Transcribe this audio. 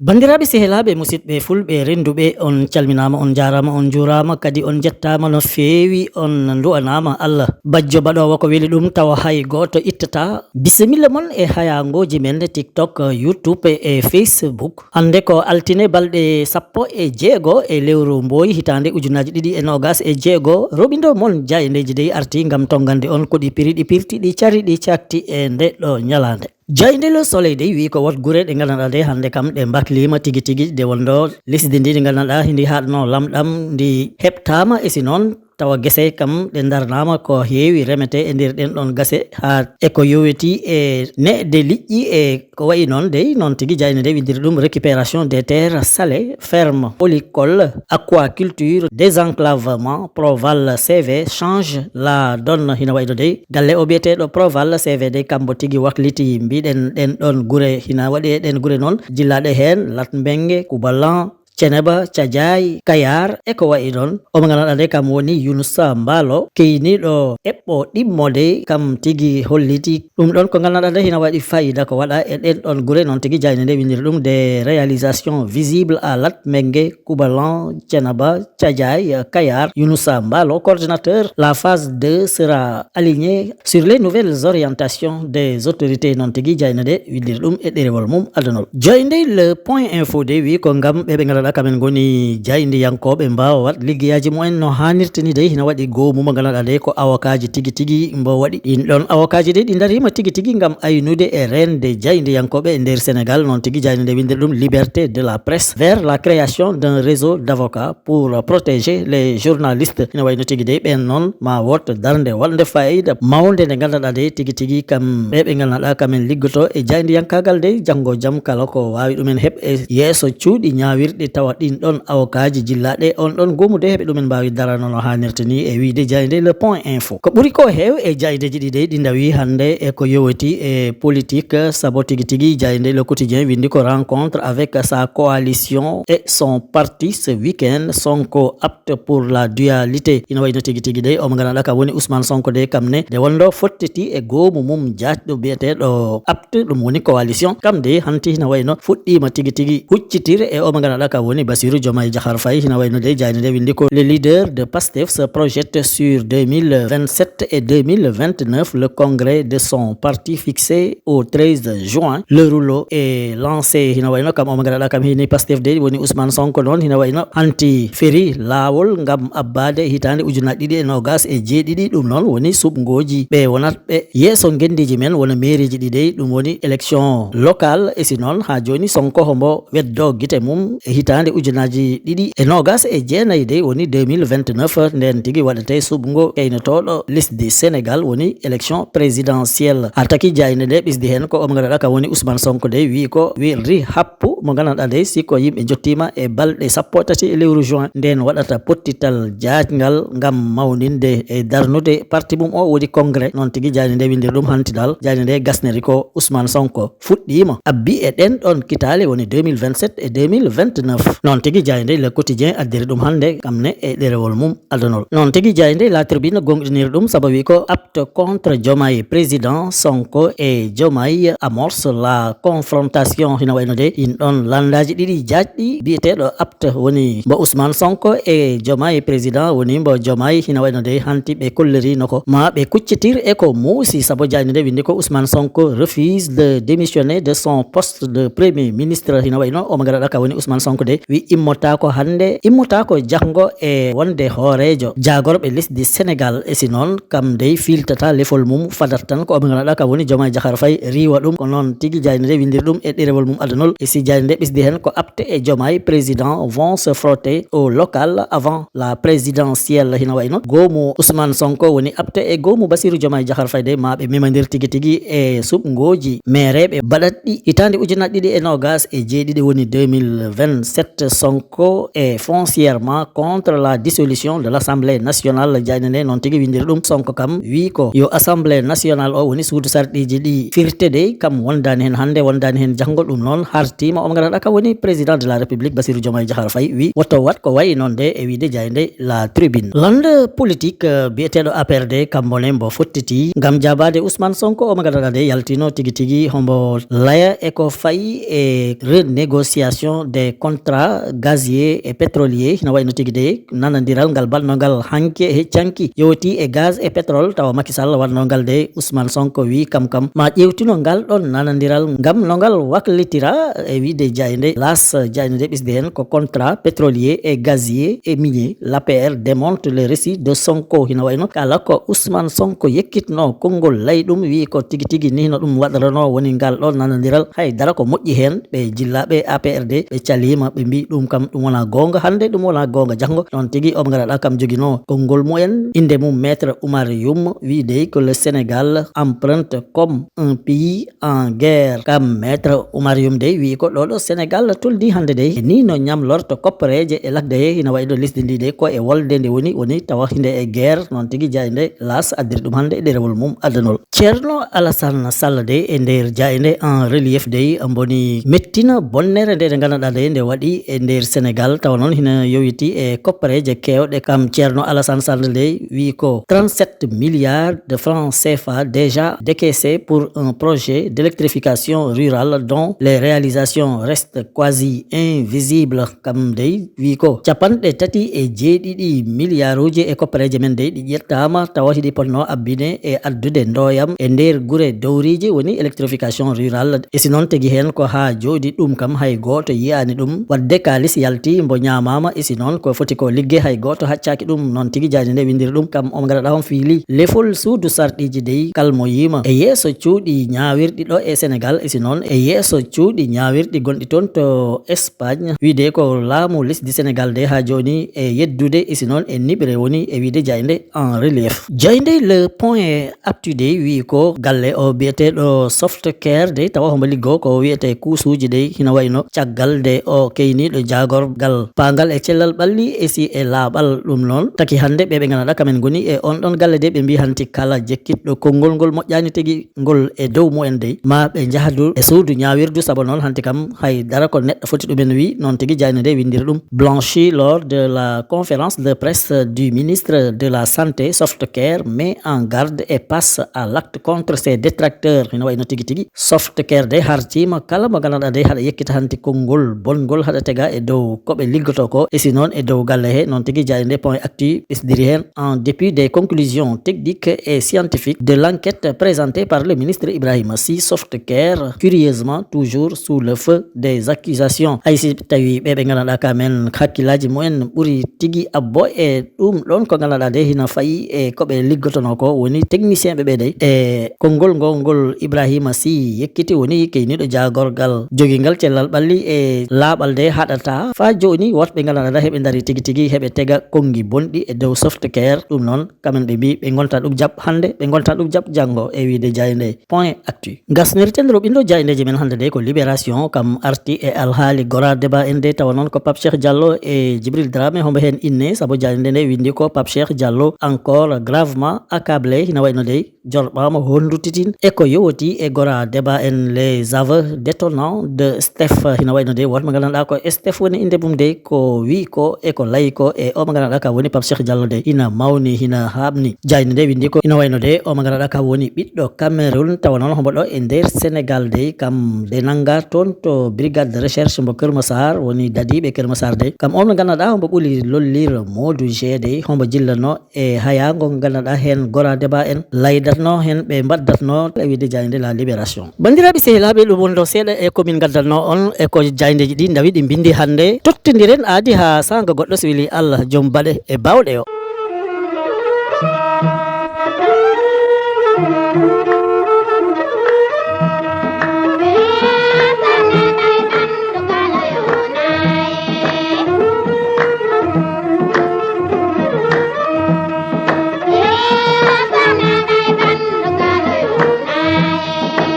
Bandiraɓe sehelaɓe musidɓe fulɓe renduɓe on calminama on jarama on jurama kadi on jettama no fewi on du'anama Allah bajjo baɗowo ko weeli ɗum tawa hay goto ittata bisimilla moon e hayangoji men TikTok, YouTube e Facebook. Hande ko altine balɗe 16 e lewru mboyi hitande ujunaji 2026 roɓindo moon jayendeji dey arti gam tongande on ko ɗi piri ɗi pirti ɗi cari ɗi cakti e ndeɗɗo ñalande. Jayde Le Soleil dey wi ko wat gure ɗe gandanɗa de hande kam ɗe baklima tigui tigui de wondo lesdi ndi ɗi gandanɗa hindi haɗno lamɗam ndi heɓtama e si noon tawa guese kam ɗe darnama ko heewi remete e nder ɗen ɗon gase ha eko yoweti e neɗde liƴƴi e ko wayi noon dey noon tigui jayne nde windiri ɗum récupération des terres salées, ferme polycole, aquaculture, désenclavement. Proval CV change la donne hina wayno dey galle o biyeteɗo Proval CV dey kambo tigui wakliti mbiɗen ɗen ɗon gure hina waɗi ɗen gure noon jillaɗe hen Latmingué, Koubalan, Ceneba, Thiadiaye, Kayar e ko wayi noon omo gandanɗa nde kam woni Younoussa Mbalo keyniɗo eɓɓo ɗimmode kam tigui holliti ɗum ɗon ko gandanɗa nde hina waɗi fayida ko waɗa e ɗen ɗon gure noon tigui jayne nde windiri ɗum des réalisations visibles à Latmingué, Koubalan, Ceneba, Thiadiaye, Kayar. Younoussa Mbalo, coordinateur, la phase 2 sera alignée sur les nouvelles orientations des autorités noon tigui jayne nde windiri ɗum e ɗerewol mum adunol. Joynde le point info de wi ko gam ɓeɓe gandanɗa kamen goni jayndi yankoɓe mbawa wat liggeyaji mumen no hannirta ni dey hina waɗi gomumo gandanɗa nde ko awokaji tigui tigui mbo waɗi ɗin ɗon awokaji de ɗi darima tigui tigui gam aynude e rende jayndi yankoɓe e nder Sénégal noon tigui jayndi nde windiri ɗum liberté de la presse vers la création d'un réseau d'avocats pour protéger les journalistes hina wayno tigui dey ɓen noon ma wot darde walde fayida mawde nde gandanɗa nde tigui tigui kam ɓeɓe gandanɗa kamen liggoto e jayndi yankagal dey janggo jaam kala ko wawi ɗumen heeb e yeeso cuuɗi ñawirɗe tawa ɗin ɗon awokaji jillaɗe on ɗon gomude heɓe ɗumen mbawi darano no hannirta ni e wiide jayde le point info. Ko ɓuuri ko heew e jaydeji ɗi dey ɗi dawi hande e ko yowiti e politique sabo tigui tigui jayde le quotidien windi ko rencontre avec sa coalition et son parti ce week-end. Sonko apte pour la dualité ina wayno tigui tigui dey omo gandanɗa kam woni Ousmane Sonko de kam ne de wondo fottiti e gomu mum jatɗo biyeteɗo apte ɗum woni coalition kam de hanti hina wayno fuɗɗima tigui tigui huccitire e omo gandanɗa kam woni Bassirou Diomaye Diakhar Faye hina wayno de jayne nde windi ko le leader de PASTEF se projette sur 2027 et 2029. Le congrès de son parti fixé au 13 juin. Le rouleau est lancé hina wayno kam omo gandanɗa kam hini PASTEF de woni Ousmane Sonko noon hina wayno hanti feri lawol gam abbade hitande ujunaje 2027 ɗum noon woni suɓgoji ɓe wonat ɓe yeeso gendiji men wona mairiji ɗi dey ɗum woni élection locale e si noon ha joni Sonko hombo weddo guite mum hitande ujunaji 2029 dey woni 2029 nden tigui waɗete suɓgo keynotoɗo lesdi Sénégal woni élection présidentielle. Ha taki jayne nde ɓisdi hen ko omo gandanɗa kam woni Ousmane Sonko de wi ko wirri happu mo gandanɗa nde siko yimɓe jottima e balɗe 13 e lewru juin nden waɗata pottital jajgal gam mawninde e darnude parti mum o woni congrès noon tigui jayne nde windiri ɗum hantidal jayne nde gasneri ko Ousmane Sonko fuɗɗima abbi e ɗen ɗon kitale woni 2027 et 2029 noon tigui jayde le quotidien addiri ɗum hande kamne e ɗerewol mum adunol. Noon tigui jayde la tribune gonɗiniri ɗum saabu wi ko apte contre Diomaye président Sonko et Diomaye amorce la confrontation hina wayno de ɗin ɗon landaji ɗiɗi jajɗi biyeteɗo apte woni mbo Ousmane Sonko e Diomaye président woni mbo Diomaye hina wayno de hanti ɓe kollerino ko ma ɓe kuccitir e ko muusi saabu jayde nde windi ko Ousmane Sonko refuse de démissionner de son poste de premier ministre hina wayno omo gandanɗa ka woni Ousmane Sonko de wi immotako hande immotako janggo e wonde hoorejo jagorɓe lesdi Sénégal e si noon kam dey filtata lefol mum fadat tan ko omo gandanɗa kam woni Diomaye Diakhar Faye riwa ɗum ko noon tigui jayne nde windiri ɗum e ɗerewol mum adunol e si jayne nde ɓisdi hen ko apte e Diomaye président vont se frotter au local avant la présidentielle hina wayno gomu Ousmane Sonko woni apte e gomu Bassirou Diomaye Diakhar Faye de ma ɓe memadir tigui tigui e suɓgoji mereɓe baɗatɗi hitande ujunaje 2027 woni 2027 cette Sonko est foncièrement contre la dissolution de l'Assemblée nationale. Jaynene non tigi windir ɗum Sonko kam wi ko yo Assemblée nationale o woni suudu sarɗiji ɗi firte de kam wondani hen hande wondani hen janggo. Ɗum noon hartima o ganduɗa ka woni président de la République Bassirou Diomaye Diakhar Faye wi woto wat ko wayi non de e wiide Jayde la tribune. Lande politique biyeteɗo APRD kambone mbo fottiti gam jabade Ousmane Sonko o ganduɗa de yaltino tigi tigi hombo laya eko fayi e renégociation des contrats gazier et pétrolier hina wayno tigi de nanadiral ngal balnogal hanke e heccanki yowti e gaz e pétrole tawa Macky Sall wadnogal de Ousmane Sonko wi kam ma ƴewtino ngal ɗon nanadiral ngam no ngal waklitira e wiide Jayde las Jayde de ɓisde hen ko contrat pétrolier et gazier et minier. L'APR démonte le récit de Sonko hina wayno kala ko Ousmane Sonko yekkitno konngol lay ɗum wi ko tigi tigi ni no ɗum waɗrano woni ngal ɗon nanadiral hay dara ko moƴƴi hen ɓe jillaɓe APRD ɓe calima ɓe mbi ɗum kam ɗum wona gonga hande ɗum wona gonga janggo. Non tigi o ganduɗa kam joguino konngol mumen inde mum maître Oumar Youm wiide que le Sénégal emprunte comme un pays en guerre. Kam maître Oumar Youm de wi ko ɗo Sénégal toldi hande de ni no ñamlorto koppareje e lagde he hina wayi ɗo lisdi ndi de ko e wolde nde woni tawa hinde e guerre. Non tigi Jayde las addiri ɗum hande e ɗerewol mum addanol. Ceerno Alassane Sall de e nder Jayde en relief de mboni mettina bonnere nde ganduɗa de nde waɗi e nder Sénégal tawa noon hina yowiti e koppareje kewɗe. Kam Ceerno Alassane Sall de wi ko 37 milliards de francs CFA déjà décaissés pour un projet d'électrification rurale dont les réalisations restent quasi invisibles. Kam de wi ko capanɗe tati e jeeɗiɗi milliards e koppareje men de ɗi ƴettama tawa hiɗi ponno abbine e addude ndoyam e nder gure dowriji woni électrification rurale. E si noon tegi hen ko ha jooɗi ɗum kam hay goto yiyani ɗum wadde kalis yalti mbo ñamama. E si noon ko foti ko ligge hay goto haccaki ɗum. Non tigi Jayde nde windiri ɗum kam o ganduɗa on fiili lefol suudu sarɗiji dey kalmo yima e yeeso cuuɗi ñawirɗi ɗo e Sénégal. E si noon e yeeso cuuɗi ñawirɗi gonɗi toon to Espagne wiide ko laamu lesdi Sénégal de ha joni e yeddude. E si noon e niɓre woni e wiide Jayde en relief. Jayde le point actu de wi ko galle o biyeteɗo Softcare de tawa hombo liggo ko wiyete kuusuji de hina wayno caggal de o keyniɗo jagorgal pangal e cellal ɓalli e si e laaɓal. Ɗum noon taki hande ɓe ganduɗa kamen goni e on ɗon galle de ɓe mbi hanti kala jekkitɗo konngol ngol moƴƴani tegi ngol e dow mumen de ma ɓe jahadu e suudu ñawirdu saabu noon hanti kam hay dara ko neɗɗo foti ɗumen wi. Non tigi Jayde de windiri ɗum blanchi lors de la conférence de presse du ministre de la santé. Softcare met en garde et passe à l'acte contre ses détracteurs hina wayno tigi tigi Softcare de hartima kala mo ganduɗa de haɗa yekkita hanti konngol bongol haɗa tega e dow koɓe liggoto ko e si noon e dow galle he. Non tigi Jayde point actu ɓesdiri hen en dépit des conclusions techniques et scientifiques de l'enquête présentée par le ministre Ibrahima Sy. Softcare curieusement toujours sous le feu des accusations. hay si tawi ɓeɓe ganduɗa kamen hakkillaji mumen ɓuuri tigi abbo e ɗum ɗon ko ganduɗa de hina fayi e koɓe liggotono ko woni technicien ɓe de e konngol ngol Ibrahima Sy yekkiti woni keyniɗo jagorgal joguingal cellal ɓalli e laaɓal de haɗata fa joni wotɓe ganduɗa heɓe daari tigi tigi heɓe tega kongi bonɗi e dow Softcare. Ɗum noon kamen ɓe mbi ɓe gonta ɗum jaab hande ɓe gonta ɗum jaab janggo e wiide Jayde point actu. Gasnirten ɓiɗɗo Jaydeji men hande de ko Libération kam arti e alhaali gora débat en de tawa noon ko Pape Cheikh Diallo e Djibril Dramé hombo hen inne saabu Jayde nde windi ko Pape Cheikh Diallo encore gravement accablé hina wayno de jorɓama hondutitin e ko yowoti e gora débat en les aveux détonnants de Steph hina wayno de wotmo ganduɗa ko Steph woni inde mum de ko wi ko e ko layi ko e o mo ganduɗa ka woni Pape Cheikh Diallo de ina mawni hina habni. Jayde nde windi ko ina wayno de o mo ganduɗa ka woni ɓiɗɗo Cameroun tawa noon hombo ɗo e nder Sénégal de kam de nanga toon to brigade de recherche mo Keur Massar woni dadiɓe Keur Massar de kam on mo ganduɗa hombo ɓuuri lollir Modou G de hombo jillano e hayago ganduɗa hen gora débat en laydatno hen ɓe mbaddatno e wiide Jayde la Libération. bandiraɓe sehilaɓe ɗum woni ɗo seeɗa e komin gaddatno on e ko Jaydeji ɗi dawi ɗi bindi hande tottodiren aadi ha sanga goɗɗo so weeli Allah joom baɗe e bawɗe o.